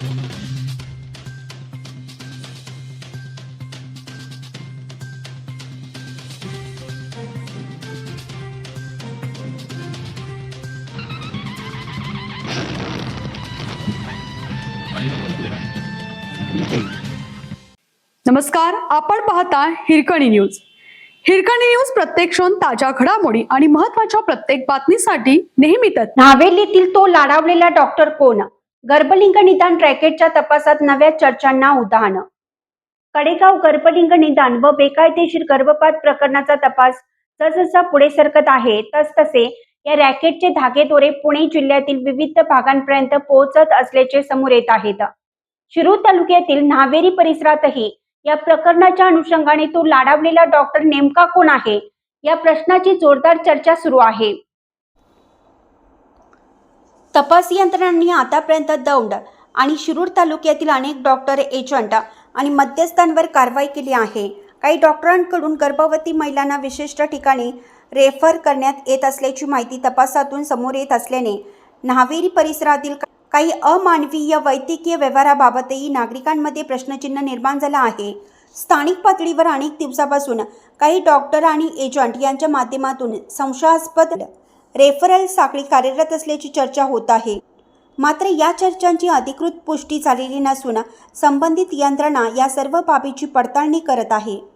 नमस्कार, आपण पाहता हिरकणी न्यूज. हिरकणी न्यूज प्रत्येक क्षण ताज्या घडामोडी आणि महत्त्वाच्या प्रत्येक बातमीसाठी नेहमीच. नावेलीतील तो लाडावलेला डॉक्टर कोण? गर्भलिंग निदान रॅकेटच्या तपासात नव्या चर्चांना उधाण. कडेगाव गर्भलिंग निदान व बेकायदेशीर गर्भपात प्रकरणाचा तपास जसजसा पुढे सरकत आहे तसतसे या रॅकेटचे धागेदोरे पुणे जिल्ह्यातील विविध भागांपर्यंत पोहोचत असल्याचे समोर येत आहेत. शिरूर तालुक्यातील न्हावेरी परिसरातही या प्रकरणाच्या अनुषंगाने तो लाडावलेला डॉक्टर नेमका कोण आहे या प्रश्नाची जोरदार चर्चा सुरू आहे. तपास यंत्रणांनी आतापर्यंत दौंड आणि शिरूर तालुक्यातील अनेक डॉक्टर, एजंट आणि मध्यस्थांवर कारवाई केली आहे. काही डॉक्टरांकडून गर्भवती महिलांना विशिष्ट ठिकाणी रेफर करण्यात येत असल्याची माहिती तपासातून समोर येत असल्याने न्हावेरी परिसरातील काही अमानवीय वैद्यकीय व्यवहाराबाबतही नागरिकांमध्ये प्रश्नचिन्ह निर्माण झाला आहे. स्थानिक पातळीवर अनेक दिवसापासून काही डॉक्टर आणि एजंट यांच्या माध्यमातून संशयास्पद रेफरल साखळी कार्यरत असल्याची चर्चा होत आहे. मात्र या चर्चांची अधिकृत पुष्टी झालेली नसून संबंधित यंत्रणा या सर्व बाबीची पडताळणी करत आहे.